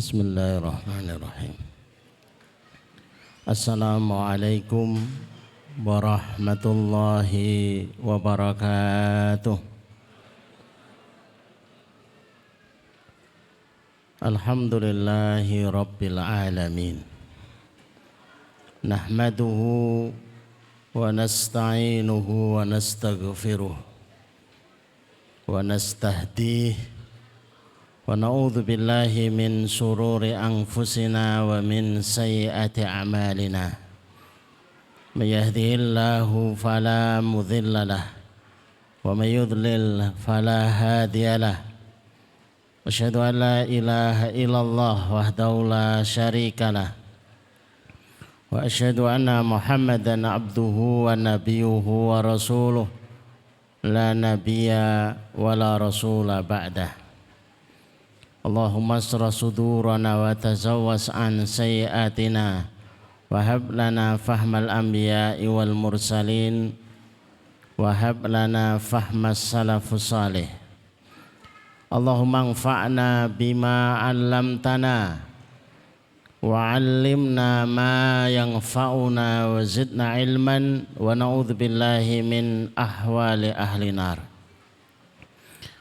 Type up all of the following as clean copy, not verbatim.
Bismillahirrahmanirrahim. Assalamualaikum warahmatullahi wabarakatuh. Alhamdulillahi rabbil alamin. Nahmaduhu wa nasta'inuhu wa nastaghfiruh wa nastahdihi wa na'udzu billahi min sururi anfusina wa min sayyiati a'malina. May yahdihillahu fala mudilla lahu wa may yudlil fala hadiya lahu. Asyhadu an la ilaha illallah wahdahu la syarika lah wa asyhadu anna Muhammadan abduhu wa nabiyuhu wa rasuluh la nabiyya wa la rasula ba'dah. Allahumma asra sudurana wa tazawwas an sayyiatina wa hab lana fahmal anbiya'i wal mursalin wa hab lana fahmas salafus salih. Allahumma anfa'na bima 'allamtana wa 'allimna ma yanfa'una wa zidna ilman wa na'udzu billahi min ahwali ahli nar.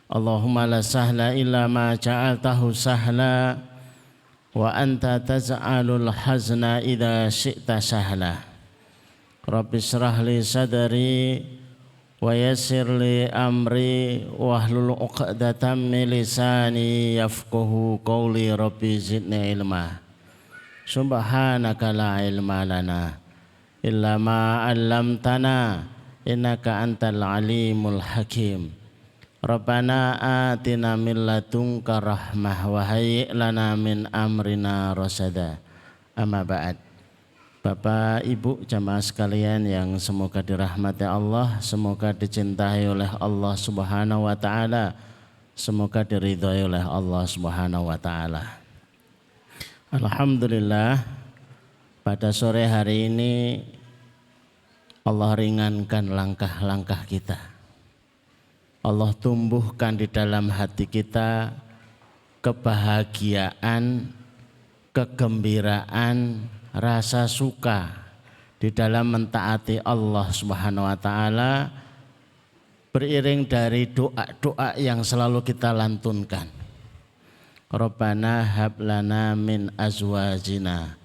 Allahumma la sahla illa ma ja'altahu sahla wa anta taj'alul hazna idza syi'ta sahla. Rabbi shrah li sadri wa yassir li amri wahlul 'uqdatam min lisani yafqahu qawli. Rabbi zidni ilma. Subhanaka la ilma lana illa ma 'allamtana innaka antal alimul hakim. Rabbana atina min ladunka rahmah wa hayyi' lana min amrina rasada. Amma ba'd. Bapak, Ibu, jamaah sekalian yang semoga dirahmati Allah, semoga dicintai oleh Allah Subhanahu wa taala, semoga diridhai oleh Allah Subhanahu wa taala. Alhamdulillah, pada sore hari ini Allah ringankan langkah-langkah kita. Allah tumbuhkan di dalam hati kita kebahagiaan, kegembiraan, rasa suka di dalam mentaati Allah Subhanahu wa taala, beriring dari doa-doa yang selalu kita lantunkan. Rabbana hab lana min azwajina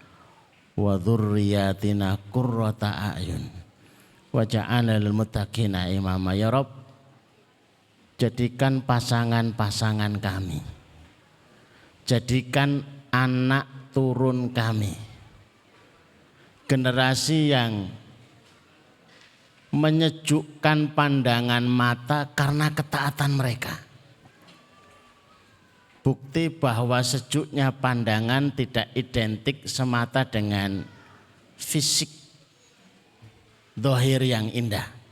wa dzurriyyatina qurrata a'yun waj'alna lil muttaqina imama. Ya Rabb, jadikan pasangan-pasangan kami, jadikan anak turun kami generasi yang menyejukkan pandangan mata karena ketaatan mereka. Bukti bahwa sejuknya pandangan tidak identik semata dengan fisik zahir yang indah.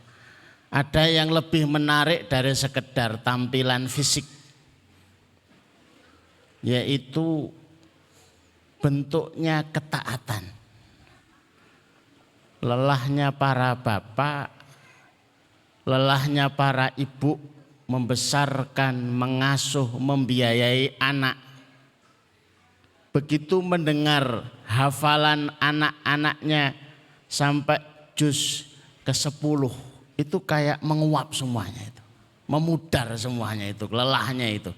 Ada yang lebih menarik dari sekedar tampilan fisik, yaitu bentuknya ketaatan. Lelahnya para bapak, lelahnya para ibu membesarkan, mengasuh, membiayai anak. Begitu mendengar hafalan anak-anaknya sampai juz ke-10, itu kayak menguap semuanya itu, memudar semuanya itu, lelahnya itu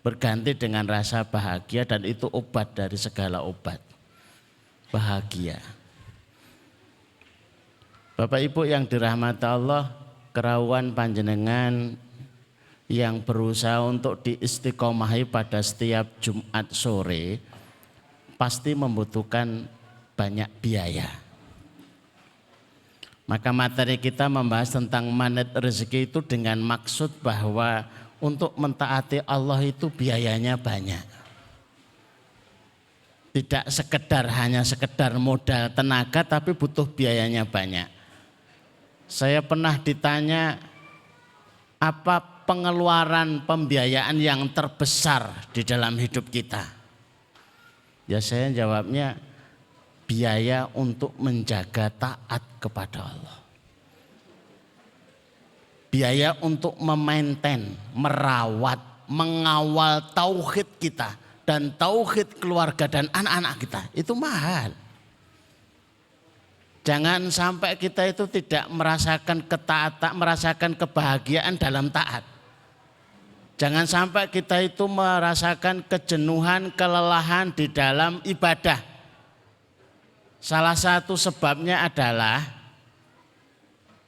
berganti dengan rasa bahagia, dan itu obat dari segala obat, bahagia. Bapak Ibu yang dirahmati Allah, kerawuhan panjenengan yang berusaha untuk diistiqomahi pada setiap Jumat sore pasti membutuhkan banyak biaya. Maka materi kita membahas tentang manit rezeki itu dengan maksud bahwa untuk mentaati Allah itu biayanya banyak. Tidak hanya sekedar modal tenaga, tapi butuh biayanya banyak. Saya pernah ditanya, apa pengeluaran pembiayaan yang terbesar di dalam hidup kita? Ya saya jawabnya, biaya untuk menjaga taat kepada Allah. Biaya untuk memainten, merawat, mengawal tauhid kita dan tauhid keluarga dan anak-anak kita. Itu mahal. Jangan sampai kita itu tidak merasakan ketaatan, merasakan kebahagiaan dalam taat. Jangan sampai kita itu merasakan kejenuhan, kelelahan di dalam ibadah. Salah satu sebabnya adalah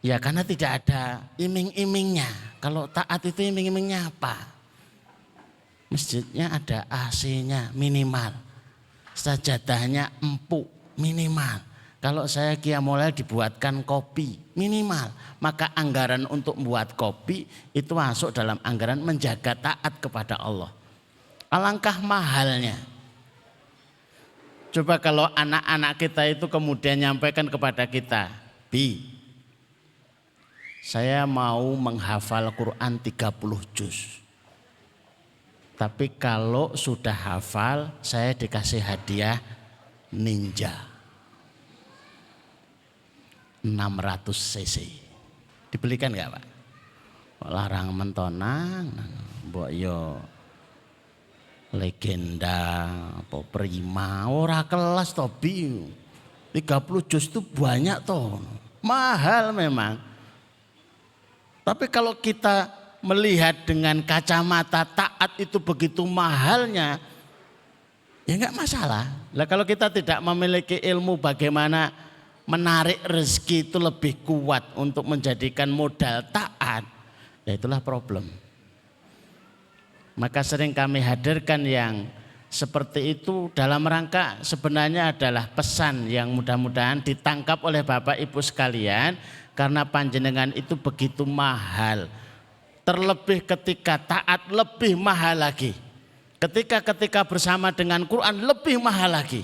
ya karena tidak ada iming-imingnya. Kalau taat itu iming-imingnya apa? Masjidnya ada AC-nya minimal, sajadahnya empuk minimal. Kalau saya qiyamul lail dibuatkan kopi minimal, maka anggaran untuk membuat kopi itu masuk dalam anggaran menjaga taat kepada Allah. Alangkah mahalnya. Coba kalau anak-anak kita itu kemudian nyampaikan kepada kita, Bi, saya mau menghafal Quran 30 juz. Tapi kalau sudah hafal, saya dikasih hadiah ninja 600 cc. Dibelikan enggak, Pak? Larang mentonang, mbok yo legenda apa prima, ora kelas to Bi. 30 juz itu banyak toh. Mahal memang. Tapi kalau kita melihat dengan kacamata taat itu begitu mahalnya, ya enggak masalah. Lah kalau kita tidak memiliki ilmu bagaimana menarik rezeki itu lebih kuat untuk menjadikan modal taat, ya itulah problem. Maka sering kami hadirkan yang seperti itu dalam rangka sebenarnya adalah pesan yang mudah-mudahan ditangkap oleh Bapak Ibu sekalian, karena panjenengan itu begitu mahal. Terlebih ketika taat lebih mahal lagi. Ketika bersama dengan Quran lebih mahal lagi.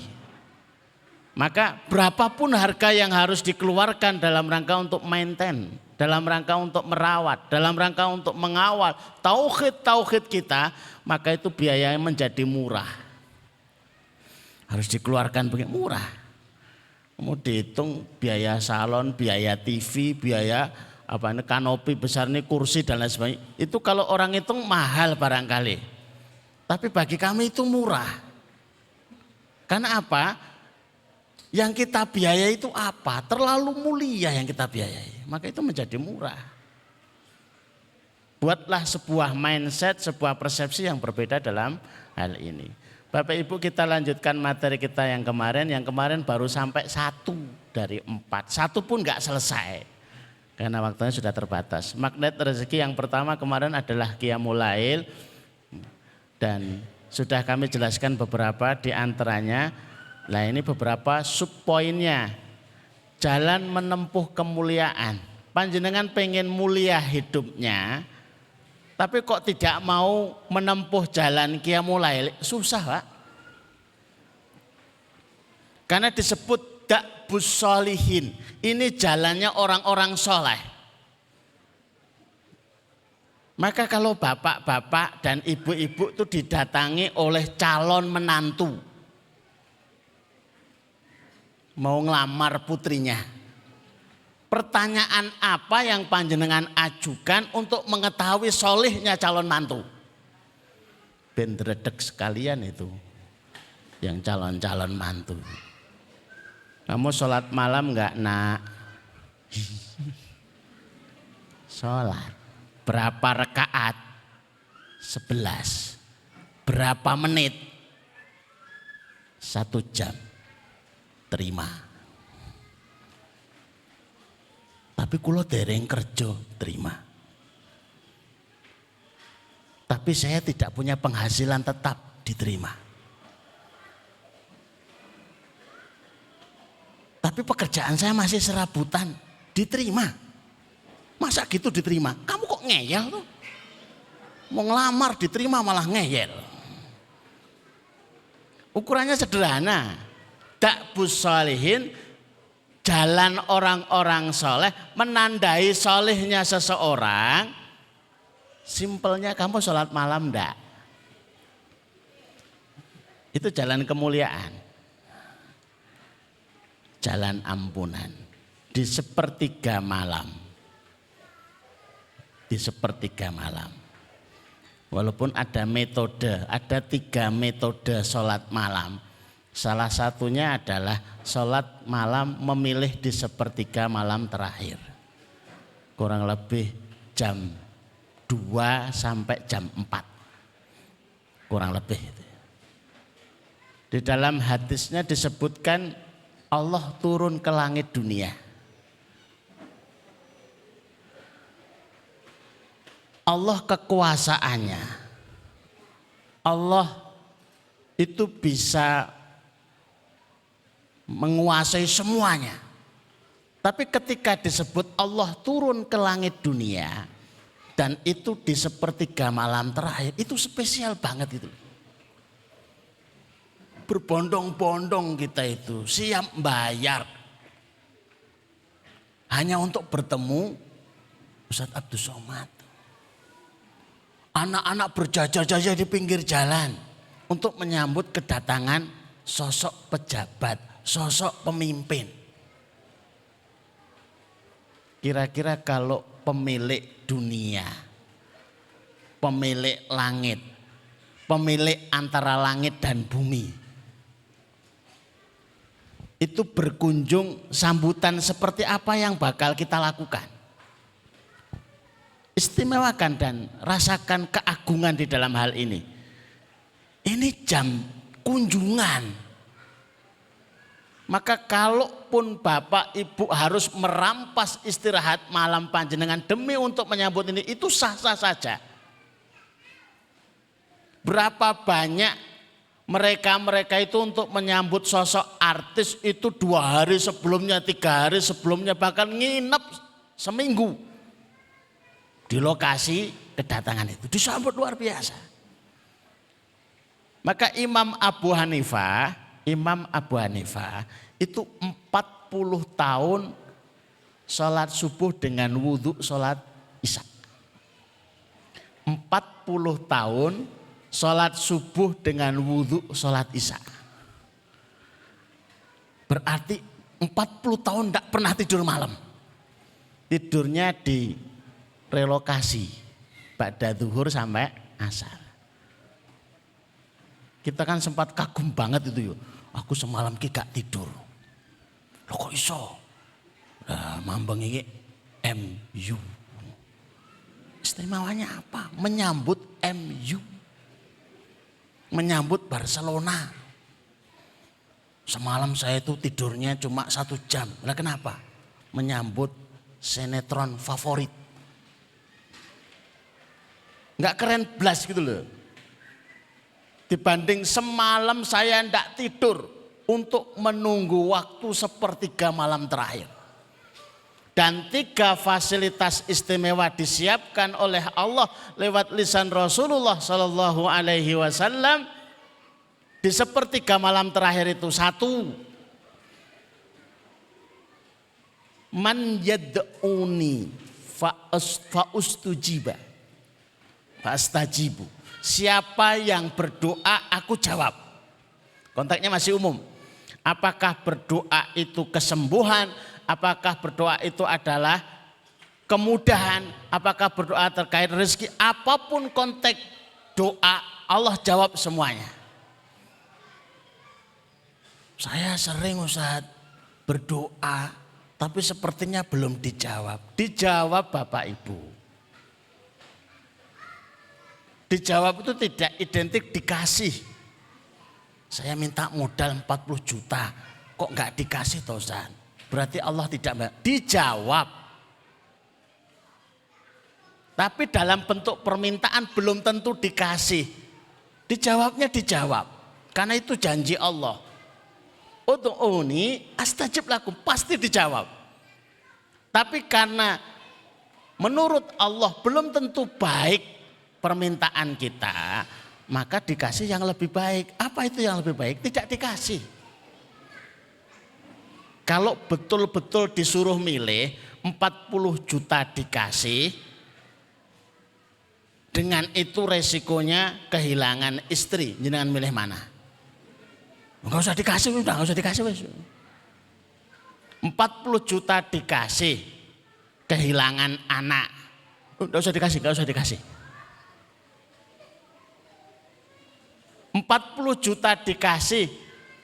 Maka berapapun harga yang harus dikeluarkan dalam rangka untuk maintain, dalam rangka untuk merawat, dalam rangka untuk mengawal tauhid kita, maka itu biayanya menjadi murah. Harus dikeluarkan begitu murah. Mau dihitung biaya salon, biaya TV, biaya kanopi besar ini, kursi dan lain sebagainya. Itu kalau orang hitung mahal barangkali. Tapi bagi kami itu murah. Karena apa? Yang kita biaya itu apa? Terlalu mulia yang kita biayai. Maka itu menjadi murah. Buatlah sebuah mindset, sebuah persepsi yang berbeda dalam hal ini. Bapak Ibu, kita lanjutkan materi kita yang kemarin. Yang kemarin baru sampai 1 dari 4. 1 pun gak selesai. Karena waktunya sudah terbatas. Magnet rezeki yang pertama kemarin adalah qiyamul lail. Dan sudah kami jelaskan beberapa di antaranya. Nah ini beberapa subpoinnya. Jalan menempuh kemuliaan. Panjenengan pengen mulia hidupnya, tapi kok tidak mau menempuh jalan qiyamul lail, susah Pak. Karena disebut da'bus sholihin. Ini jalannya orang-orang soleh. Maka kalau bapak-bapak dan ibu-ibu itu didatangi oleh calon menantu, mau ngelamar putrinya, pertanyaan apa yang panjenengan ajukan untuk mengetahui solihnya calon mantu? Ben dredeg sekalian itu yang calon-calon mantu. Kamu sholat malam enggak nak? Sholat. Berapa rakaat? 11. Berapa menit? 1 jam. Terima. Tapi kulo dereng kerja, terima. Tapi saya tidak punya penghasilan tetap, diterima. Tapi pekerjaan saya masih serabutan, diterima. Masa gitu diterima? Kamu kok ngeyel tuh? Mau ngelamar diterima malah ngeyel. Ukurannya sederhana. Da'bus sholihin, jalan orang-orang soleh, menandai solehnya seseorang. Simpelnya kamu sholat malam enggak? Itu jalan kemuliaan. Jalan ampunan. Di sepertiga malam. Di sepertiga malam. Walaupun ada metode, ada 3 metode sholat malam. Salah satunya adalah sholat malam memilih di sepertiga malam terakhir. Kurang lebih jam 2 sampai jam 4. Kurang lebih itu. Di dalam hadisnya disebutkan Allah turun ke langit dunia. Allah kekuasaannya. Allah itu bisa menguasai semuanya. Tapi ketika disebut Allah turun ke langit dunia dan itu di sepertiga malam terakhir, itu spesial banget itu. Berbondong-bondong kita itu siap bayar hanya untuk bertemu Ustadz Abdus Somad. Anak-anak berjajar-jajar di pinggir jalan untuk menyambut kedatangan sosok pejabat, sosok pemimpin. Kira-kira kalau pemilik dunia, pemilik langit, pemilik antara langit dan bumi, itu berkunjung, sambutan seperti apa yang bakal kita lakukan? Istimewakan dan rasakan keagungan di dalam hal ini. Ini jam kunjungan. Maka kalaupun Bapak Ibu harus merampas istirahat malam panjenengan demi untuk menyambut ini, itu sah-sah saja. Berapa banyak mereka itu untuk menyambut sosok artis itu 2 hari sebelumnya, 3 hari sebelumnya, bahkan nginep seminggu di lokasi kedatangan itu, disambut luar biasa. Maka Imam Abu Hanifah itu 40 tahun sholat subuh dengan wudhu sholat isya. 40 tahun sholat subuh dengan wudhu sholat isya. Berarti 40 tahun tidak pernah tidur malam. Tidurnya di relokasi pada zuhur sampai asar. Kita kan sempat kagum banget itu yuk. Aku semalam ki gak tidur. Loh kok iso? Nah, mambeng ini MU. Istimewanya apa? Menyambut MU. Menyambut Barcelona. Semalam saya itu tidurnya cuma 1 jam. Lah kenapa? Menyambut sinetron favorit. Nggak keren blas gitu loh. Dibanding semalam saya ndak tidur untuk menunggu waktu sepertiga malam terakhir. Dan 3 fasilitas istimewa disiapkan oleh Allah lewat lisan Rasulullah Sallallahu Alaihi Wasallam di sepertiga malam terakhir itu. 1, man yad'uni fa'ustujiba. Fastajibu. Siapa yang berdoa aku jawab. Konteksnya masih umum. Apakah berdoa itu kesembuhan? Apakah berdoa itu adalah kemudahan? Apakah berdoa terkait rezeki? Apapun konteks doa, Allah jawab semuanya. Saya sering Ustaz berdoa, tapi sepertinya belum dijawab. Dijawab Bapak Ibu. Dijawab itu tidak identik dikasih. Saya minta modal 40 juta, kok enggak dikasih toh Ustaz? Berarti Allah tidak dijawab. Tapi dalam bentuk permintaan belum tentu dikasih. Dijawabnya dijawab. Karena itu janji Allah. Ud'uni astajib lakum, pasti dijawab. Tapi karena menurut Allah belum tentu baik permintaan kita, maka dikasih yang lebih baik. Apa itu yang lebih baik? Tidak dikasih. Kalau betul-betul disuruh milih 40 juta dikasih, dengan itu resikonya kehilangan istri. Jenengan milih mana? Enggak usah dikasih, udah enggak usah dikasih. 40 juta dikasih, kehilangan anak. Enggak usah dikasih, enggak usah dikasih. 40 juta dikasih,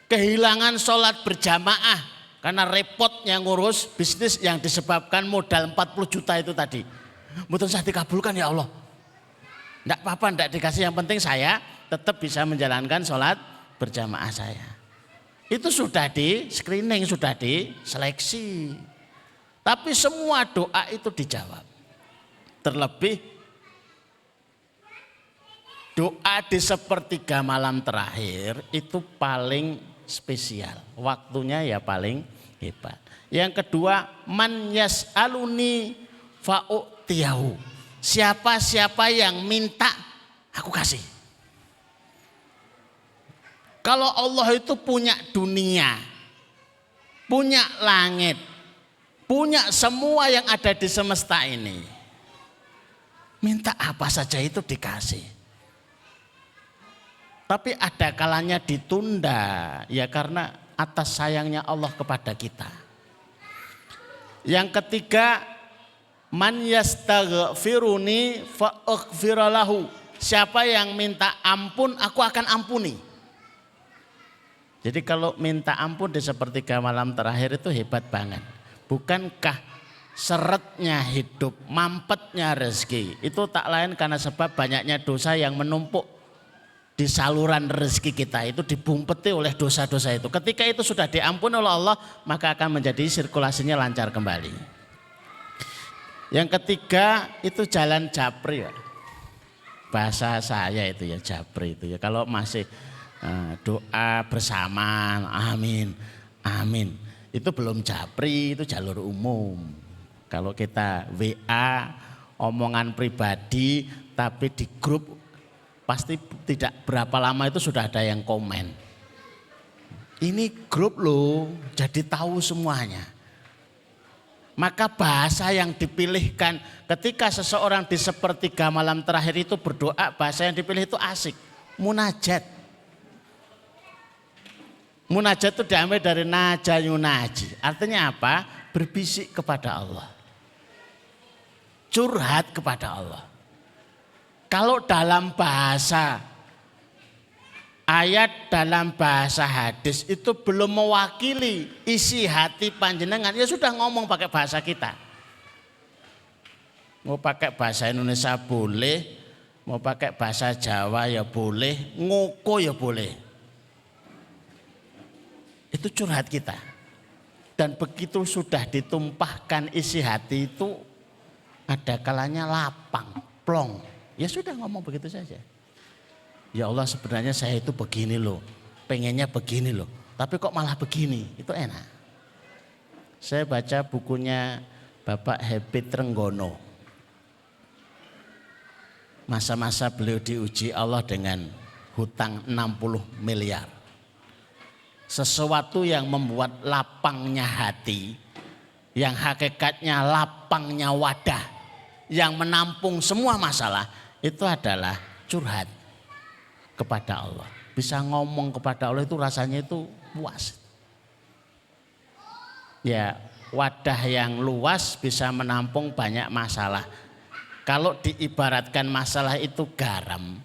kehilangan sholat berjamaah karena repotnya ngurus bisnis yang disebabkan modal 40 juta itu tadi. Mboten saya dikabulkan ya Allah. Enggak apa-apa, enggak dikasih, yang penting saya tetap bisa menjalankan sholat berjamaah saya. Itu sudah di screening, sudah diseleksi. Tapi semua doa itu dijawab. Terlebih doa di sepertiga malam terakhir itu paling spesial. Waktunya ya paling hebat. Yang kedua, man yas'aluni fa'u'tiyahu. Siapa-siapa yang minta, aku kasih. Kalau Allah itu punya dunia, punya langit, punya semua yang ada di semesta ini. Minta apa saja itu dikasih. Tapi ada kalanya ditunda, ya karena atas sayangnya Allah kepada kita. Yang ketiga, man yastaghfiruni fa'aghfiralahu. Siapa yang minta ampun, aku akan ampuni. Jadi kalau minta ampun di sepertiga malam terakhir itu hebat banget. Bukankah seretnya hidup, mampetnya rezeki itu tak lain karena sebab banyaknya dosa yang menumpuk di saluran rezeki kita, itu dibumpeti oleh dosa-dosa itu. Ketika itu sudah diampuni oleh Allah, maka akan menjadi sirkulasinya lancar kembali. Yang ketiga itu jalan japri ya. Bahasa saya itu ya japri itu ya. Kalau masih doa bersama, amin, amin. Itu belum japri, itu jalur umum. Kalau kita WA, omongan pribadi, tapi di grup pasti tidak berapa lama itu sudah ada yang komen. Ini grup loh, jadi tahu semuanya. Maka bahasa yang dipilihkan ketika seseorang di sepertiga malam terakhir itu berdoa, bahasa yang dipilih itu asik, munajat. Munajat itu diambil dari naja yunaji. Artinya apa? Berbisik kepada Allah. Curhat kepada Allah. Kalau dalam bahasa ayat, dalam bahasa hadis itu belum mewakili isi hati panjenengan, ya sudah ngomong pakai bahasa kita. Mau pakai bahasa Indonesia boleh, mau pakai bahasa Jawa ya boleh, ngoko ya boleh. Itu curhat kita. Dan begitu sudah ditumpahkan isi hati itu, ada kalanya lapang, plong. Ya sudah ngomong begitu saja. Ya Allah, sebenarnya saya itu begini loh, pengennya begini loh, tapi kok malah begini, itu enak. Saya baca bukunya Bapak Happy Trenggono. Masa-masa beliau diuji Allah dengan hutang 60 miliar. Sesuatu yang membuat lapangnya hati, yang hakikatnya lapangnya wadah, yang menampung semua masalah, itu adalah curhat kepada Allah. Bisa ngomong kepada Allah itu rasanya itu puas. Ya, wadah yang luas bisa menampung banyak masalah. Kalau diibaratkan masalah itu garam,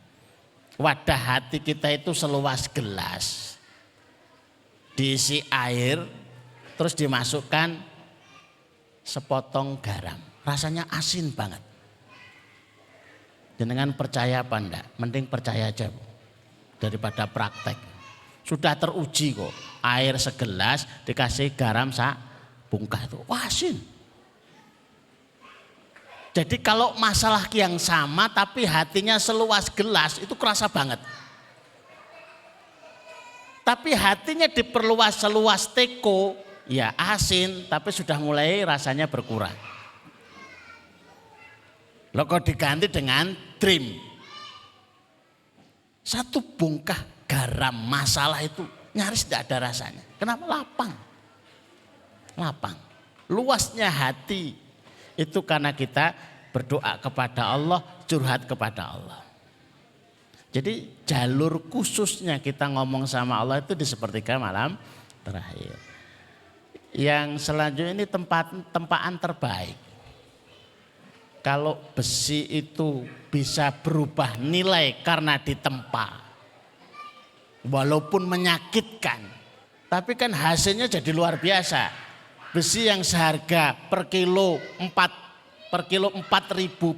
wadah hati kita itu seluas gelas. Diisi air, terus dimasukkan sepotong garam. Rasanya asin banget. Jenengan percaya apa enggak? Mending percaya aja daripada praktek. Sudah teruji kok. Air segelas dikasih garam bungkah itu. Wah, asin. Jadi kalau masalah yang sama tapi hatinya seluas gelas itu kerasa banget. Tapi hatinya diperluas seluas teko, ya asin, tapi sudah mulai rasanya berkurang. Loh kok diganti dengan dream. Satu bungkah garam masalah itu nyaris tidak ada rasanya. Kenapa? Lapang. Lapang. Luasnya hati itu karena kita berdoa kepada Allah, curhat kepada Allah. Jadi jalur khususnya kita ngomong sama Allah itu di sepertiga malam terakhir. Yang selanjutnya ini tempaan terbaik. Kalau besi itu bisa berubah nilai karena ditempa. walaupun menyakitkan, tapi kan hasilnya jadi luar biasa. Besi yang seharga per kilo 4.000,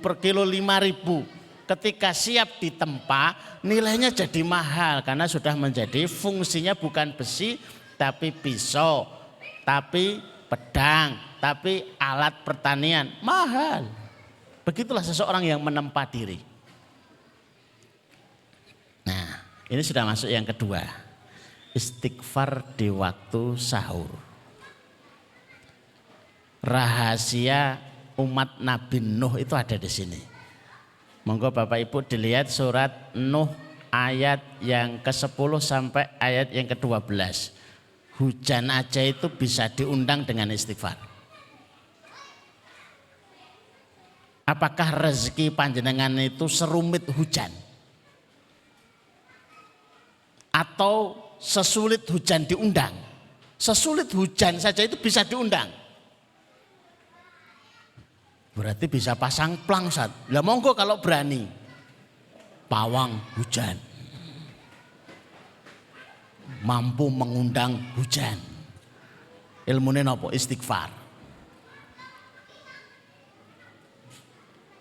per kilo 5.000, ketika siap ditempa nilainya jadi mahal karena sudah menjadi fungsinya bukan besi tapi pisau, tapi pedang, tapi alat pertanian, mahal. Begitulah seseorang yang menempa diri. Nah, ini sudah masuk yang kedua. Istighfar di waktu sahur. Rahasia umat Nabi Nuh itu ada di sini. Monggo Bapak Ibu dilihat surat Nuh ayat yang ke-10 sampai ayat yang ke-12. Hujan aja itu bisa diundang dengan istighfar. Apakah rezeki panjenengan itu serumit hujan? Atau sesulit hujan diundang? Sesulit hujan saja itu bisa diundang. Berarti bisa pasang plangsat. Lah monggo kalau berani. Pawang hujan. Mampu mengundang hujan. Ilmunya apa? Istighfar.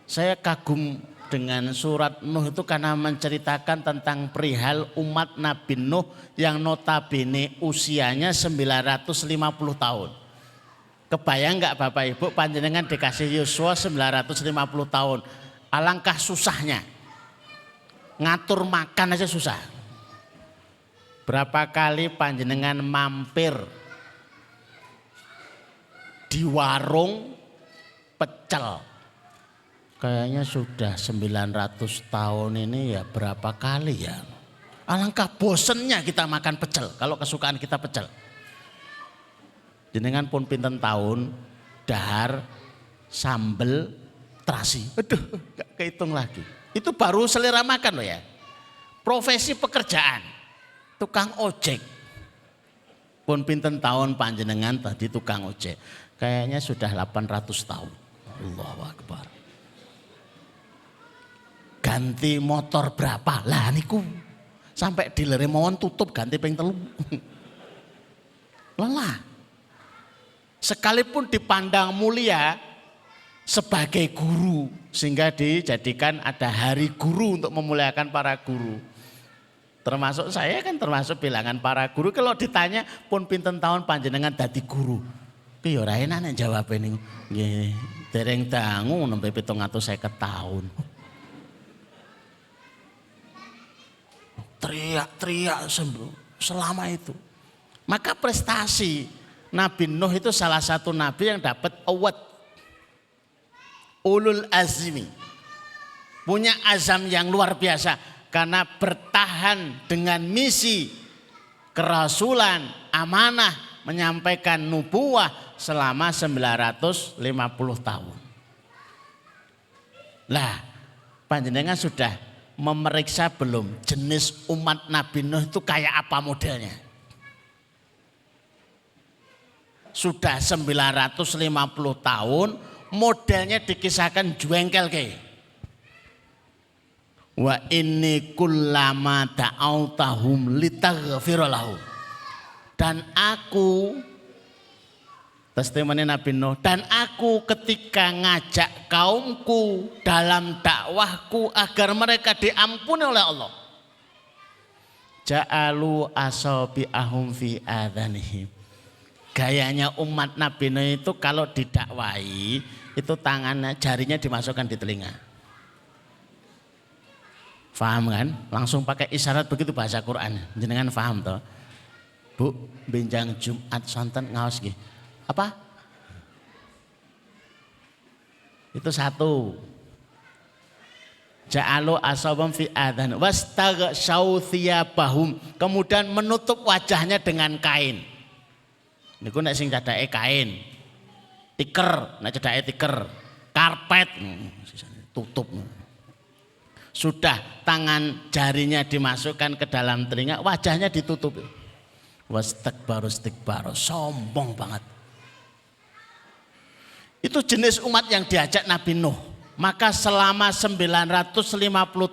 Saya kagum dengan surat Nuh itu karena menceritakan tentang perihal umat Nabi Nuh yang notabene usianya 950 tahun. Kebayang enggak Bapak Ibu panjenengan dikasih yuswa 950 tahun. Alangkah susahnya. Ngatur makan aja susah. Berapa kali panjenengan mampir di warung pecel. Kayaknya sudah 900 tahun ini ya berapa kali ya. Alangkah bosennya kita makan pecel kalau kesukaan kita pecel. Jenengan pun pinten tahun dahar sambel terasi. Aduh gak kehitung lagi. Itu baru selera makan loh ya. Profesi pekerjaan. Tukang ojek. Pun pinten tahun panjenengan tadi tukang ojek. Kayaknya sudah 800 tahun. Allahu Akbar. Ganti motor berapa? Lah niku sampai dealer mawon tutup ganti ping 3. Lelah. Sekalipun dipandang mulia sebagai guru sehingga dijadikan ada hari guru untuk memuliakan para guru. Termasuk saya kan termasuk bilangan para guru. Kalau ditanya pun pinten tahun panjenengan dadi guru. Piye ora enak nek jawab niku. Nggih, dereng dangu nembe 750 tahun. Teriak-teriak selama itu. Maka prestasi Nabi Nuh itu salah satu nabi yang dapat award ulul azmi. Punya azam yang luar biasa karena bertahan dengan misi kerasulan, amanah, menyampaikan nubuah selama 950 tahun. Lah, panjenengan sudah memeriksa belum jenis umat Nabi Nuh itu kayak apa modelnya? Sudah 950 tahun modelnya dikisahkan jengkel kayak. Wa inni kullama da'autahum litaghfira lahum. Dan aku testimoni Nabi Nuh, dan aku ketika ngajak kaumku dalam dakwahku agar mereka diampuni oleh Allah. Ja'alu asabi'ahum fi adhanihim. Gayanya umat Nabi Nuh itu kalau didakwahi itu tangannya jarinya dimasukkan di telinga. Faham kan? Langsung pakai isyarat begitu bahasa Quran. Jenengan faham toh? Bu, benjang Jumat santen ngaos nggih. Apa? Itu satu. Ja'alu asabam fi adhan wastaghshaw thiyabahum. Kemudian menutup wajahnya dengan kain. Niku nek sing cadake kain. Tiker, nek cadake tiker. Karpet tutup. Sudah tangan jarinya dimasukkan ke dalam telinga, wajahnya ditutup. Wastakbaru istikbaru, sombong banget. Itu jenis umat yang diajak Nabi Nuh. Maka selama 950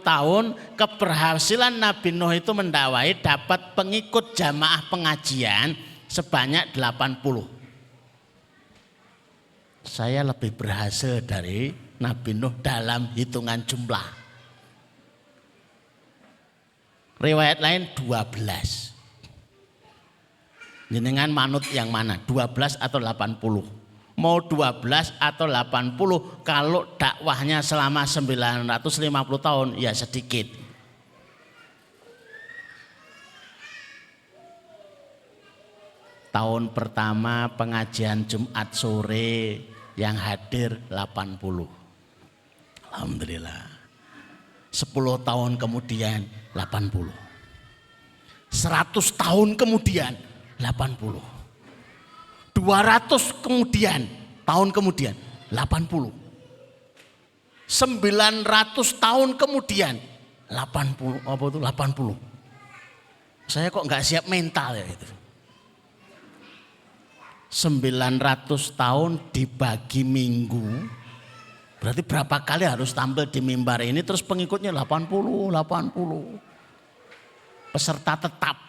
tahun keberhasilan Nabi Nuh itu mendakwai dapat pengikut jamaah pengajian sebanyak 80. Saya lebih berhasil dari Nabi Nuh dalam hitungan jumlah. Riwayat lain 12. Jenengan manut yang mana? 12 atau 80? Mau 12 atau 80 kalau dakwahnya selama 950 tahun ya sedikit. Tahun pertama pengajian Jumat sore yang hadir 80. Alhamdulillah. 10 tahun kemudian 80. 100 tahun kemudian 80. 200 tahun kemudian 80. 900 tahun kemudian 80. Apa itu 80? Saya kok nggak siap mental ya itu. 900 tahun dibagi minggu. Berarti berapa kali harus tampil di mimbar ini terus pengikutnya 80. Peserta tetap.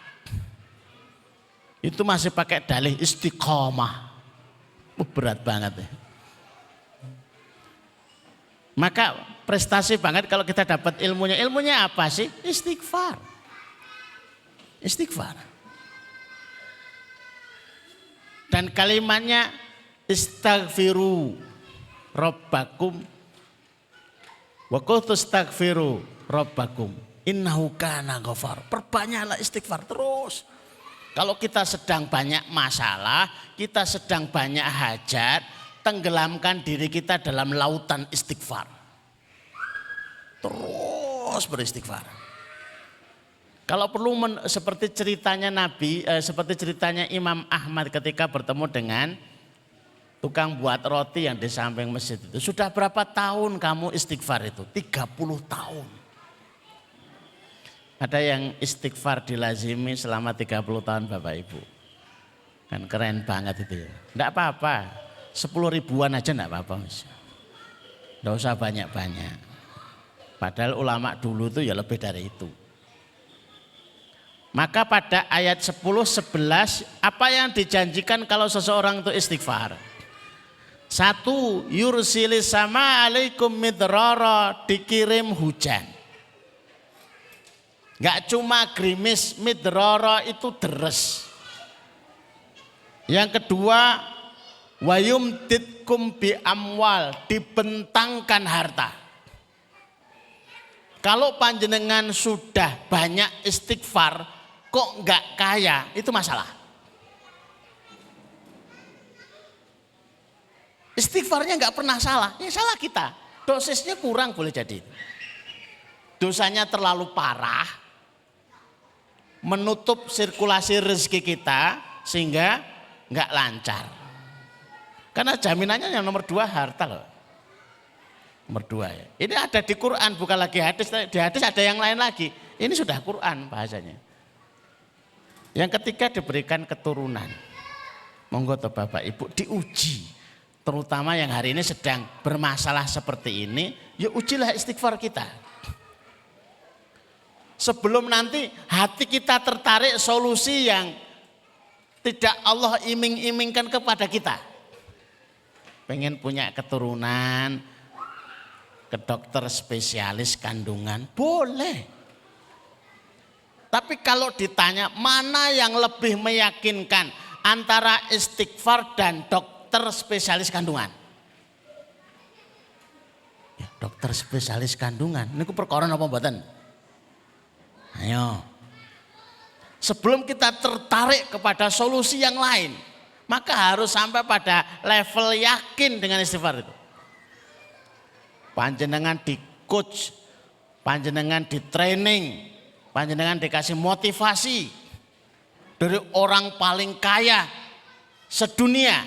Itu masih pakai dalih istiqomah. Berat banget ya. Maka prestasi banget kalau kita dapat ilmunya. Ilmunya apa sih? Istighfar. Istighfar. Dan kalimatnya istaghfiru rabbakum wa qul tastaghfiru rabbakum innahu kana ghafar. Perbanyaklah istighfar terus. Kalau kita sedang banyak masalah, kita sedang banyak hajat, tenggelamkan diri kita dalam lautan istighfar. Terus beristighfar. Kalau perlu seperti ceritanya Nabi, seperti ceritanya Imam Ahmad ketika bertemu dengan tukang buat roti yang di samping masjid itu. Sudah berapa tahun kamu istighfar itu? 30 tahun. Ada yang istighfar dilazimi selama 30 tahun Bapak Ibu. Kan keren banget itu ya. Enggak apa-apa, 10 ribuan aja enggak apa-apa. Enggak usah banyak-banyak. Padahal ulama dulu itu ya lebih dari itu. Maka pada ayat 10, 11 apa yang dijanjikan kalau seseorang itu istighfar? 1, yursilis sama alaikum midrara, dikirim hujan. Gak cuma gerimis, midrara itu deres. Yang kedua, wayum titkum bi amwal, dibentangkan harta. Kalau panjenengan sudah banyak istighfar, kok gak kaya, itu masalah. Istighfarnya gak pernah salah, ya salah kita. Dosisnya kurang boleh jadi. Dosanya terlalu parah, menutup sirkulasi rezeki kita sehingga nggak lancar. Karena jaminannya yang nomor 2 harta loh. Nomor 2 ya. Ini ada di Quran bukan lagi hadis. Di hadis ada yang lain lagi. Ini sudah Quran bahasanya. Yang ketiga diberikan keturunan. Monggo toh Bapak Ibu diuji. Terutama yang hari ini sedang bermasalah seperti ini. Ya ujilah istighfar kita. Sebelum nanti hati kita tertarik solusi yang tidak Allah iming-imingkan kepada kita. Pengen punya keturunan, ke dokter spesialis kandungan, boleh. Tapi kalau ditanya mana yang lebih meyakinkan antara istighfar dan dokter spesialis kandungan? Ya, dokter spesialis kandungan, ini perkara apa mboten? Ayo. Sebelum kita tertarik kepada solusi yang lain, maka harus sampai pada level yakin dengan istighfar itu. Panjenengan di coach, panjenengan di training, panjenengan dikasih motivasi dari orang paling kaya sedunia.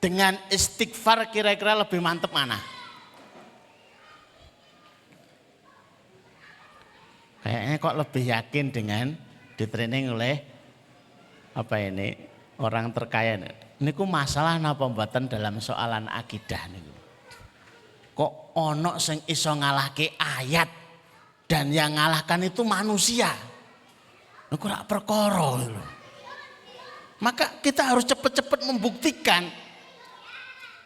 Dengan istighfar kira-kira lebih mantep mana? Kayaknya kok lebih yakin dengan ditraining oleh orang terkaya. Ini ku masalah napa mboten dalam soalan akidah niku. kok ono sing iso ngalahke ayat dan yang ngalahkan itu manusia. Iku rak perkara lho. Maka kita harus cepat-cepat membuktikan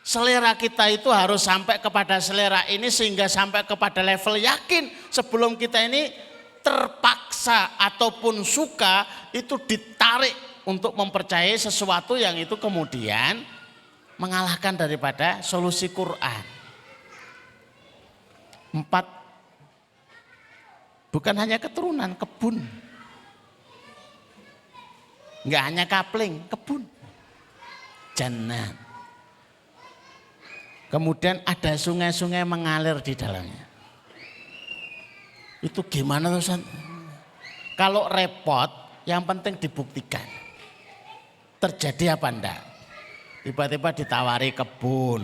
selera kita itu harus sampai kepada selera ini sehingga sampai kepada level yakin sebelum kita ini terpaksa ataupun suka itu ditarik untuk mempercayai sesuatu yang itu kemudian mengalahkan daripada solusi Quran. 4, bukan hanya keturunan, kebun. Enggak hanya kapling, kebun. Jannah. Kemudian ada sungai-sungai mengalir di dalamnya. Itu gimana Ustaz? Kalau repot, yang penting dibuktikan. Terjadi apa enggak? Tiba-tiba ditawari kebun,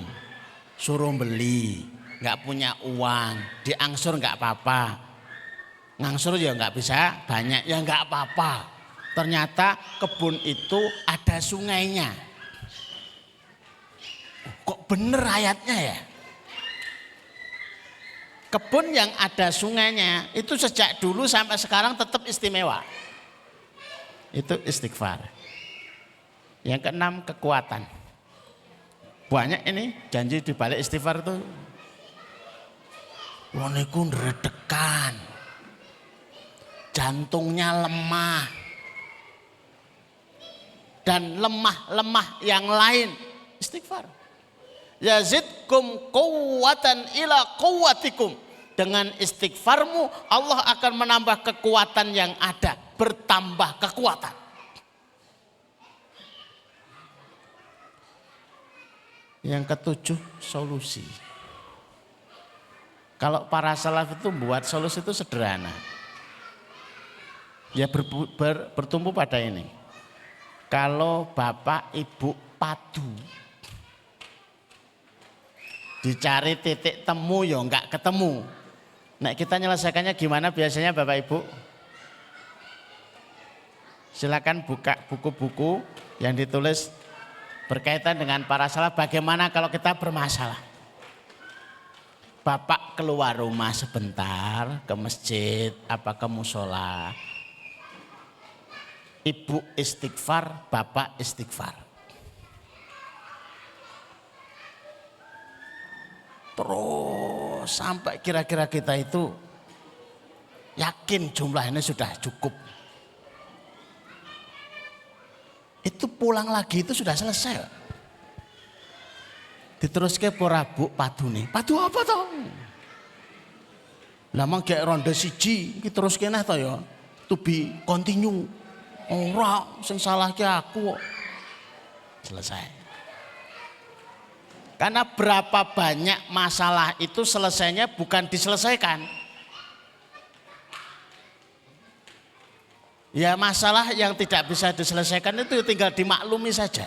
suruh beli. Nggak punya uang, diangsur nggak apa-apa, ngangsur ya nggak bisa banyak ya nggak apa-apa. Ternyata kebun itu ada sungainya. Kok bener ayatnya ya? Kebun yang ada sungainya itu sejak dulu sampai sekarang tetap istimewa. Itu istighfar. Yang keenam kekuatan. Banyak ini janji di balik istighfar itu. Woniku ngeredekan, jantungnya lemah, dan lemah-lemah yang lain istighfar. Yazidkum quwwatan ila quwwatikum. Dengan istighfarmu Allah akan menambah kekuatan yang ada, bertambah kekuatan. Yang ketujuh solusi. Kalau para salaf itu buat solusi itu sederhana. Ya bertumpu pada ini. Kalau bapak ibu padu, dicari titik temu ya enggak ketemu. Nah kita menyelesaikannya gimana biasanya bapak ibu? Silakan buka buku-buku yang ditulis berkaitan dengan para salaf. Bagaimana kalau kita bermasalah? Bapak keluar rumah sebentar ke masjid apa ke musola. Ibu istighfar, bapak istighfar. Terus sampai kira-kira kita itu yakin jumlahnya sudah cukup. Itu pulang lagi itu sudah selesai. Diteruske pora bu padu nih. Padu apa toh? Lah mang gek ronde siji iki teruske neh to ya. To be continue. Ora sing salahke aku kok. Selesai. Karena berapa banyak masalah itu selesainya bukan diselesaikan. Ya masalah yang tidak bisa diselesaikan itu tinggal dimaklumi saja.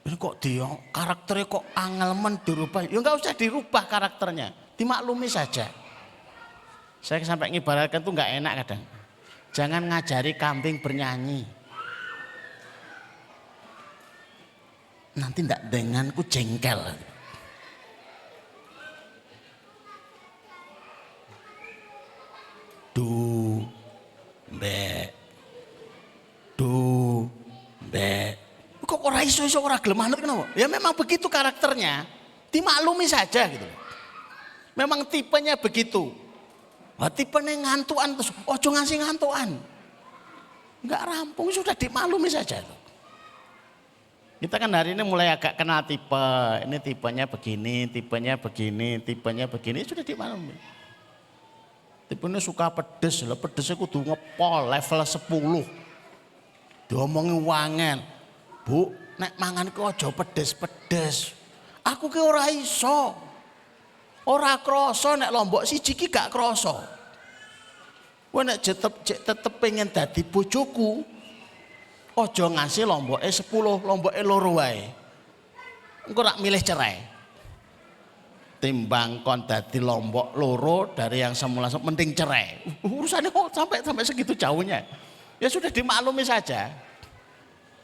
Ini kok dia karakternya kok angel dirubah. Ya enggak usah dirubah karakternya, dimaklumi saja. Saya sampai ngibaratkan tuh enggak enak kadang. Jangan ngajari kambing bernyanyi. Nanti enggak denganku jengkel. Du be kok ora iso ora gelem manut kenapa? Ya memang begitu karakternya. Dimaklumi saja gitu. Memang tipenya begitu. Wah, tipenya ngantuan terus ojo ngasih ngantuan. Enggak rampung sudah dimaklumi saja. Kita kan hari ini mulai agak kenal tipe. Ini tipenya begini, tipenya begini, tipenya begini sudah dimaklumi. Tipenya suka pedes, lah pedesnya kudu ngepol level 10. Diomongi wangen. Bu, nek mangan ku aja pedes-pedes. Aku ki ora iso. Ora krasa nek lombok siji ki gak krasa. Kowe nek tetep pengen dadi bojoku, aja ngasih lomboke 10, lomboke 2 wae. Engko rak milih cerai. Timbang kon dadi lombok 2 dari yang semula mending cerai. Urusannya kok sampai segitu jauhnya. Ya sudah dimaklumi saja.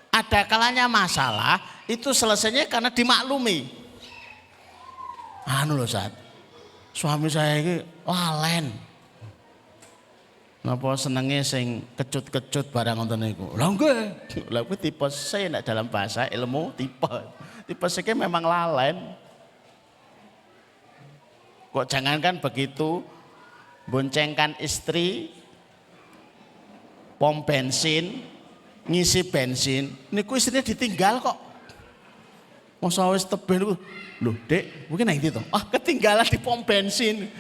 Ada kalanya masalah Itu selesainya karena dimaklumi. Anu loh Ustaz, suami saya ini lalen. Napa senenge sing kecut-kecut barang ngoten niku. Lah nggih. Lah kuwi tipe C nek dalam bahasa ilmu tipe. Tipe C memang lalen. Kok jangankan begitu, boncengkan istri pom bensin, ngisi bensin, niku istrinya ditinggal kok. Masa wis teben niku, lho Dek, mungkin nang ndi to? Ah, ketinggalan di pom bensin.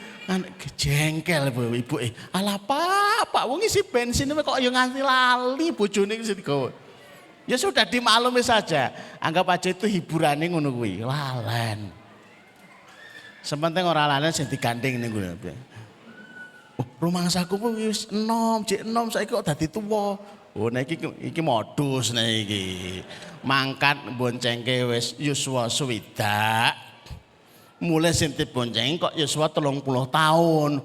Jengkel ibu alah Pak wong ngisi bensin kok ya nganti lali bojone iki digawa. Ya sudah dimaklumi saja. Anggap aja itu hiburane ngono kuwi, lalen. Sepenting ora lalen sing digandeng niku. Oh, rumangsaku kuwi wis enom, jek enom saiki kok dadi tuwa. Oh nek iki modus nek iki. Mangkat boncengke wis yuswa swidak. Mulai sinti bonceng kok yuswa 30 tahun.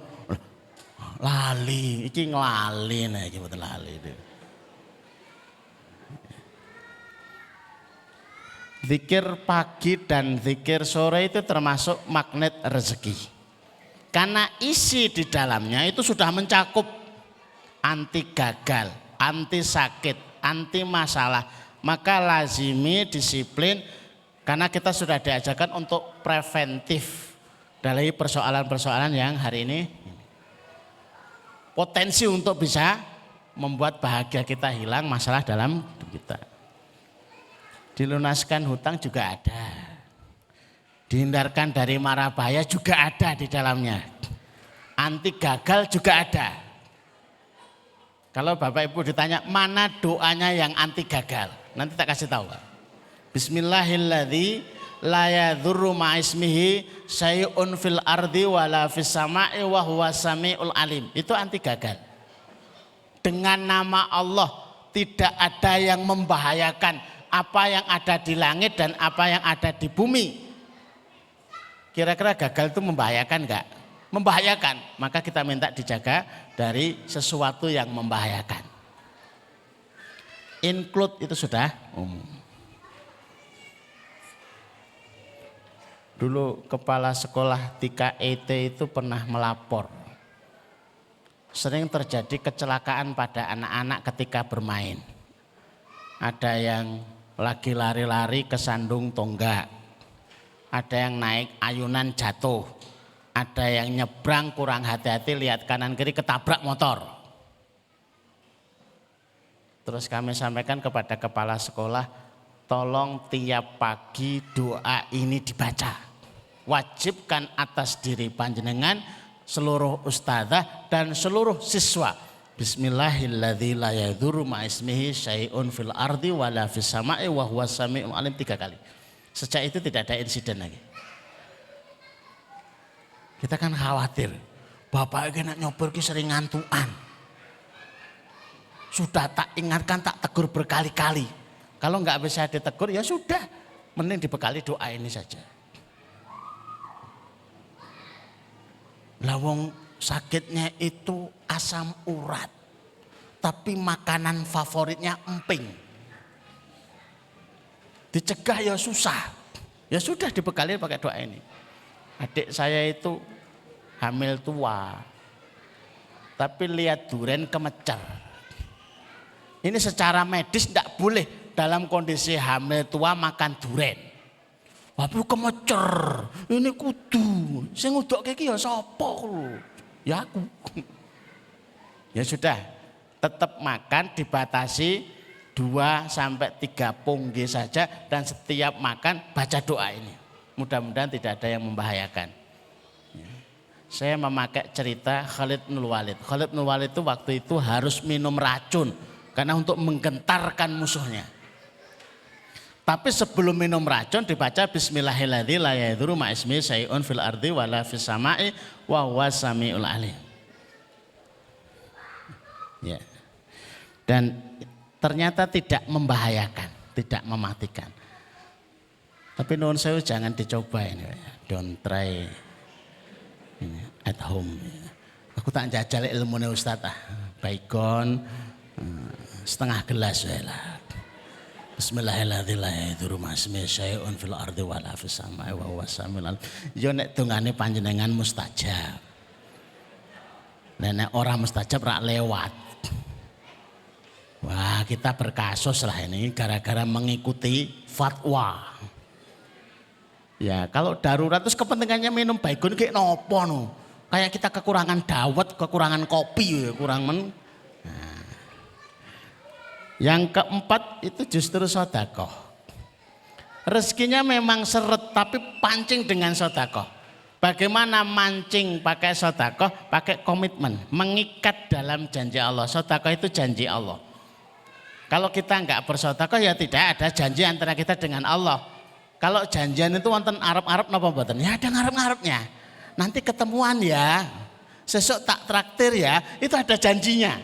Lali, iki nglali nek iki mboten lali. Zikir pagi dan zikir sore itu termasuk magnet rezeki. Karena isi di dalamnya itu sudah mencakup anti gagal, anti sakit, anti masalah. Maka lazimi disiplin karena kita sudah diajarkan untuk preventif dari persoalan-persoalan yang hari ini potensi untuk bisa membuat bahagia kita hilang, masalah dalam hidup kita. Dilunaskan hutang juga ada. Dihindarkan dari mara bahaya juga ada di dalamnya. Anti gagal juga ada. Kalau Bapak Ibu ditanya mana doanya yang anti gagal, nanti tak kasih tahu. Bismillahilladzi la yadurru ma'ismihi syai'un fil ardi wala fis sama'i wa huwas samiul alim. Itu anti gagal. Dengan nama Allah tidak ada yang membahayakan apa yang ada di langit dan apa yang ada di bumi. Kira-kira gagal itu membahayakan enggak? Membahayakan. Maka kita minta dijaga dari sesuatu yang membahayakan. Include itu sudah umum. Dulu kepala sekolah di KET itu pernah melapor. Sering terjadi kecelakaan pada anak-anak ketika bermain. Ada yang lagi lari-lari kesandung tonggak. Ada yang naik ayunan jatuh. Ada yang nyebrang kurang hati-hati lihat kanan kiri ketabrak motor. Terus kami sampaikan kepada kepala sekolah, tolong tiap pagi doa ini dibaca. Wajibkan atas diri panjenengan, seluruh ustadzah dan seluruh siswa. Bismillahilladzi la yadurru ma'ismihi syai'un fil ardi wala fis sama'i wa huwas samiul alim 3 kali. Sejak itu tidak ada insiden lagi. Kita kan khawatir, bapak ini nak nyopir ki sering ngantuan. Sudah tak ingatkan, tak tegur berkali-kali. Kalau nggak bisa ditegur ya sudah, mending dibekali doa ini saja. Lawong sakitnya itu asam urat, tapi makanan favoritnya emping. Dicegah ya susah, ya sudah dibekali pakai doa ini. Adik saya itu hamil tua, tapi lihat duren kemecer. Ini secara medis tidak boleh dalam kondisi hamil tua makan duren. Tapi kemecer, ini kudu. Sing ngudokke iki ya sapa lho? Ya aku. Ya sudah, tetap makan dibatasi 2 sampai 3 punggi saja dan setiap makan baca doa ini. Mudah-mudahan tidak ada yang membahayakan. Saya memakai cerita Khalid bin Walid. Khalid bin Walid itu waktu itu harus minum racun karena untuk menggentarkan musuhnya. Tapi sebelum minum racun dibaca Bismillahirrahmanirrahim la yadurru ma'ismihi syai'un fil ardi wala fis sama'i wa huwas samiul alim. Ya. Dan ternyata tidak membahayakan, tidak mematikan. Tapi nuwun sewu jangan dicoba ini, don't try ini, at home. Aku tak jajal ilmune Ustaz baygon setengah gelas lah. Bismillahirrahmanirrahim. Fil ardi wala fis samai wa huwas samiul. Yo nek dongane panjenengan mustajab. Nek ora mustajab rak lewat. Wah, kita berkasus lah ini gara-gara mengikuti fatwa. Ya, kalau darurat terus kepentingannya minum baygon kayak nopo no. Kayak kita kekurangan dawet, kekurangan kopi, kurang men. Nah. Yang keempat itu justru sedekah. Rezekinya memang seret tapi pancing dengan sedekah. Bagaimana mancing pakai sedekah? Pakai komitmen, mengikat dalam janji Allah. Sedekah itu janji Allah. Kalau kita enggak bersedekah ya tidak ada janji antara kita dengan Allah. Kalau janjian itu wonten arep-arep napa mboten? Ya ada ngarep-ngarepnya. Nanti ketemuan ya. Sesuk tak traktir ya. Itu ada janjinya.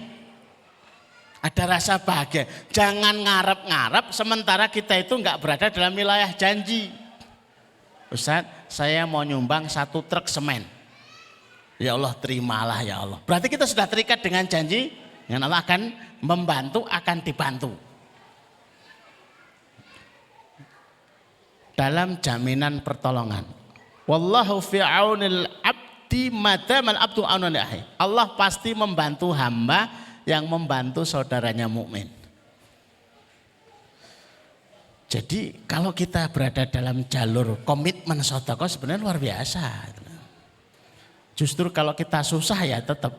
Ada rasa bahagia. Jangan ngarep-ngarep sementara kita itu enggak berada dalam wilayah janji. Ustaz, saya mau nyumbang 1 truk semen. Ya Allah, terimalah ya Allah. Berarti kita sudah terikat dengan janji. Dengan Allah akan membantu, akan dibantu. Dalam jaminan pertolongan. Wallahu fi aunil abdi madamal abdu aunan akhi. Allah pasti membantu hamba yang membantu saudaranya mukmin. Jadi kalau kita berada dalam jalur komitmen sedekah sebenarnya luar biasa. Justru kalau kita susah ya tetap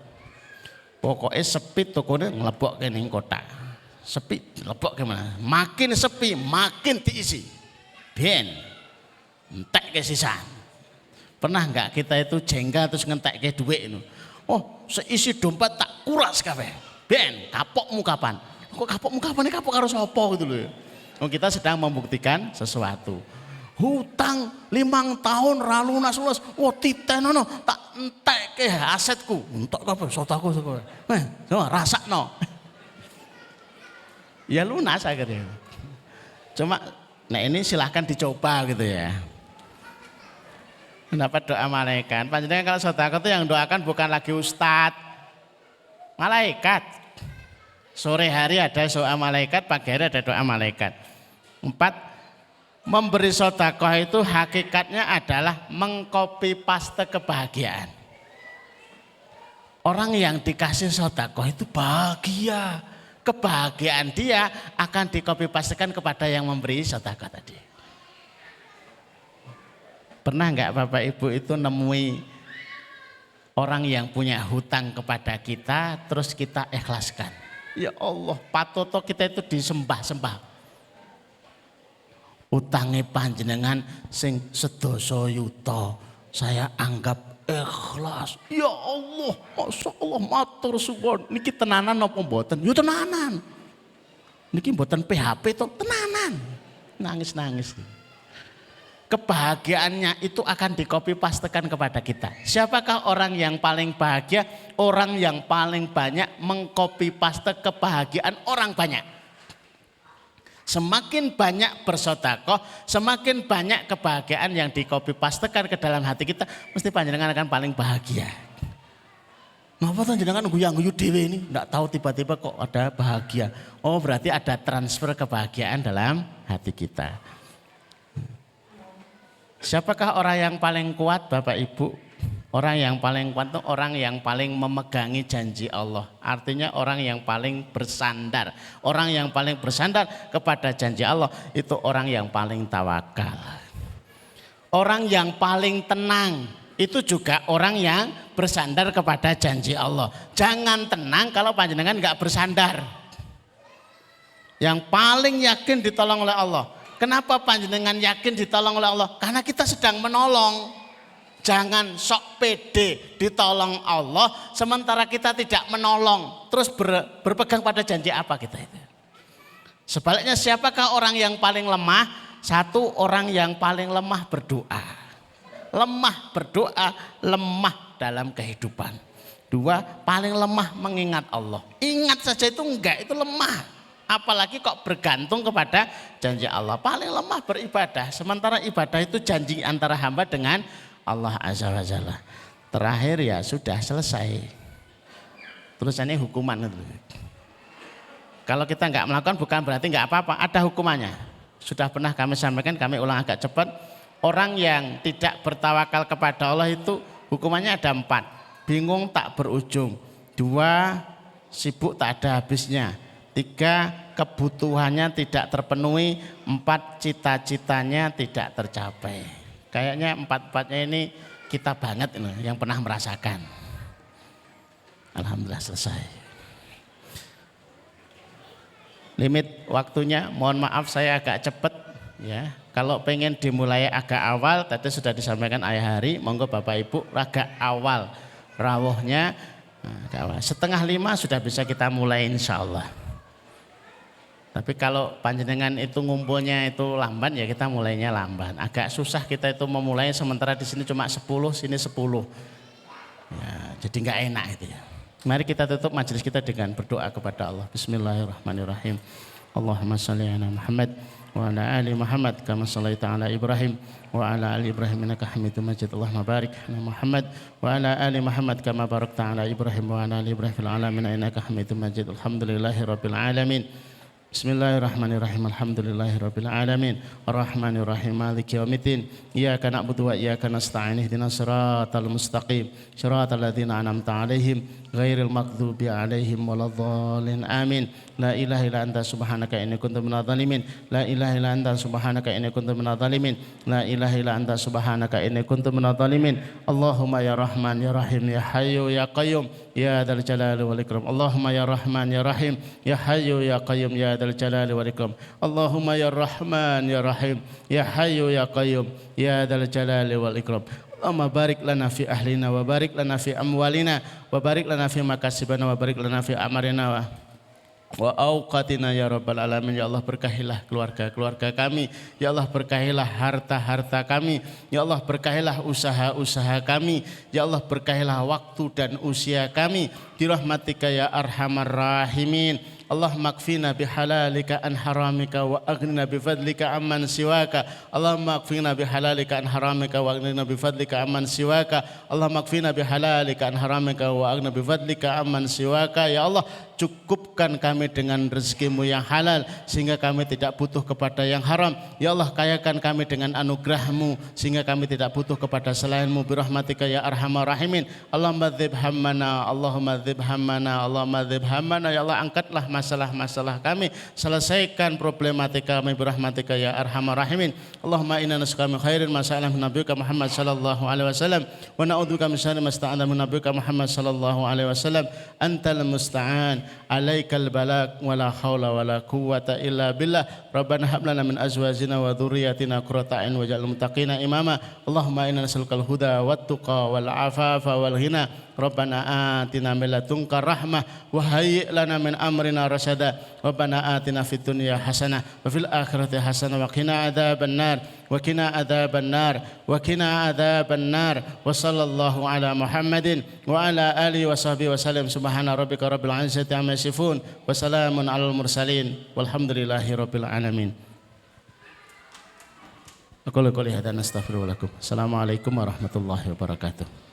pokoknya sepi tokonya ngelebok ke ning kotak. Sepi lebok gimana? Makin sepi makin diisi. Ben entek ke sisan. Pernah enggak kita itu jengkel terus ngentek ke duit itu? Oh, seisi dompet tak kuras kabeh. Ben, kapokmu kapan? Kok kapokmu kapan? Ini kapok karo sapa gitu loh. Oh, kita sedang membuktikan sesuatu. Hutang 5 tahun ra lunas-lunas. Oh, titenono tak entekke asetku. Entek kabeh sotaku saka. Coba rasakno. Ya lunas akhirnya. Cuma nah ini silahkan dicoba gitu ya. Mendapat doa malaikat. Panjenengan kalau sedekah itu yang doakan bukan lagi ustadz, malaikat. Sore hari ada doa malaikat, pagi hari ada doa malaikat. 4, memberi sedekah itu hakikatnya adalah mengcopy paste kebahagiaan. Orang yang dikasih sedekah itu bahagia. Kebahagiaan dia akan dicopy pastekan kepada yang memberi sedekah tadi. Pernah enggak Bapak Ibu itu nemui orang yang punya hutang kepada kita terus kita ikhlaskan? Ya Allah, patoto kita itu disembah-sembah. Utange panjenengan sing sedasa yuta saya anggap ikhlas. Ya Allah, Masya Allah, matur suwun. Niki tenanan apa mboten? Ya tenanan. Niki mboten PHP to, tenanan. Nangis-nangis. Kebahagiaannya itu akan dicopy pastekan kepada kita. Siapakah orang yang paling bahagia? Orang yang paling banyak mengcopy paste kebahagiaan orang banyak. Semakin banyak bersedekah, semakin banyak kebahagiaan yang dicopy pastekan ke dalam hati kita, mesti panjenengan akan paling bahagia. Ngapa panjenengan guyang-guyu dhewe ini? Enggak tahu tiba-tiba kok ada bahagia. Oh, berarti ada transfer kebahagiaan dalam hati kita. Siapakah orang yang paling kuat Bapak Ibu? Orang yang paling kuat itu orang yang paling memegangi janji Allah. Artinya orang yang paling bersandar. Orang yang paling bersandar kepada janji Allah itu orang yang paling tawakal. Orang yang paling tenang itu juga orang yang bersandar kepada janji Allah. Jangan tenang kalau panjenengan enggak bersandar. Yang paling yakin ditolong oleh Allah. Kenapa panjenengan yakin ditolong oleh Allah? Karena kita sedang menolong. Jangan sok pede ditolong Allah sementara kita tidak menolong. Terus berpegang pada janji apa kita itu? Sebaliknya siapakah orang yang paling lemah? 1, orang yang paling lemah berdoa. Lemah berdoa, lemah dalam kehidupan. 2, paling lemah mengingat Allah. Ingat saja itu enggak, itu lemah. Apalagi kok bergantung kepada janji Allah. Paling lemah beribadah. Sementara ibadah itu janji antara hamba dengan Allah Azza wa Jalla. Terakhir ya sudah selesai. Terus ini hukuman itu. Kalau kita nggak melakukan bukan berarti nggak apa-apa, ada hukumannya. Sudah pernah kami sampaikan, kami ulang agak cepat. Orang yang tidak bertawakal kepada Allah itu hukumannya ada 4. Bingung tak berujung. 2, sibuk tak ada habisnya. 3, kebutuhannya tidak terpenuhi. 4, cita-citanya tidak tercapai. Kayaknya 4-4-nya ini kita banget ini yang pernah merasakan. Alhamdulillah selesai. Limit waktunya, mohon maaf saya agak cepat ya. Kalau pengen dimulai agak awal, tadi sudah disampaikan Ayah Hari, monggo Bapak Ibu agak awal rawuhnya. Setengah 5 sudah bisa kita mulai insya Allah. Tapi kalau panjenengan itu ngumpulnya itu lamban ya kita mulainya lamban. Agak susah kita itu memulai sementara di sini cuma 10, sini 10. Ya, jadi nggak enak itu ya. Mari kita tutup majelis kita dengan berdoa kepada Allah. Bismillahirrahmanirrahim. Allahumma shalli ala Muhammad wa ala ali Muhammad kama shallaita ala Ibrahim wa ala ali Ibrahim innaka Hamidum Majid. Allahumma barik ala Muhammad wa ala ali Muhammad kama barakta ala Ibrahim wa ala ali Ibrahim fil alamin innaka Hamidum Majid. Alhamdulillahirabbil alamin. Bismillahirrahmanirrahim. Alhamdulillahirabbil alamin. Arrahmanirrahim. Maliki yaumiddin. Iyyaka na'budu wa iyyaka nasta'in. Ihdinas siratal mustaqim. Siratal ladzina an'amta 'alaihim ghairil maghdubi 'alaihim waladhdallin. Amin. La ilaha illa anta subhanaka inni kuntu minadh dhalimin. La ilaha illa anta subhanaka inni kuntu minadh dhalimin. La ilaha illa anta subhanaka inni kuntu minadh dhalimin. Allahumma ya Rahman ya Rahim ya Hayyu ya Qayyum ya dzal jalali wal ikram. Allahumma ya Rahman ya Rahim ya Hayyu ya Qayyum ya dzal jalali wal ikram. Allahumma ya Rahman ya Rahim ya Hayyu ya Qayyum ya dzal jalali wal ikram. Allahumma barik lana fi ahlina wa barik lana fi amwalina wa barik lana fi makasibana wa barik lana fi amarina wa auqatina ya rabbal alamin. Ya Allah berkahilah keluarga-keluarga kami, ya Allah berkahilah harta-harta kami, ya Allah berkahilah usaha-usaha kami, ya Allah berkahilah waktu dan usia kami bi rahmatika ya arhamar rahimin. Allahumma kfina bihalalika an haramika wa aghnina bifadlika amman siwaka. Allahumma kfina bihalalika an haramika wa aghnina bifadlika amman siwaka. Allahumma kfina bihalalika an haramika wa aghnina bifadlika amman siwaka. Ya Allah, cukupkan kami dengan rezekimu yang halal sehingga kami tidak butuh kepada yang haram. Ya Allah, kayakan kami dengan anugerahmu sehingga kami tidak butuh kepada selainmu birahmatika ya arhamar rahimin. Allahumma dzib hammana, Allahumma dzib hammana, Allahumma dzib hammana. Ya Allah, angkatlah masalah-masalah kami, selesaikan problematika kami birahmatika ya arhamar rahimin. Allahumma inna nas'aluka min khairin ma sa'ala min nabiyyika Muhammad sallallahu alaihi wasallam wa na'udzubika min syarri ma sta'ana min nabiyyika Muhammad sallallahu alaihi wasallam. Antal musta'an, alaikal balak, wala haula wala quwwata illa billah. Rabbana hab lana min azwajina wa dhurriyyatina qurrata a'yun waj'alna muttaqina imama. Allahumma inna nas'alukal huda wat tuqa wal afafa wal ghina. Rabbana atina min ladunka rahmah wa hayyi' lana min amrina rasyada. Rabbana atina fid dunya hasanah wa fil akhirati hasanah wa qina adzabannar wa qina adzabannar wa qina adzabannar. Wa sallallahu ala Muhammadin wa ala alihi wa sahbihi wa sallam. Subhana rabbika rabbil izzati amma yasifun wa salamun alal mursalin walhamdulillahi rabbil alamin. Aku qouli hadza nastaghfiru lakum. Assalamualaikum warahmatullahi wabarakatuh.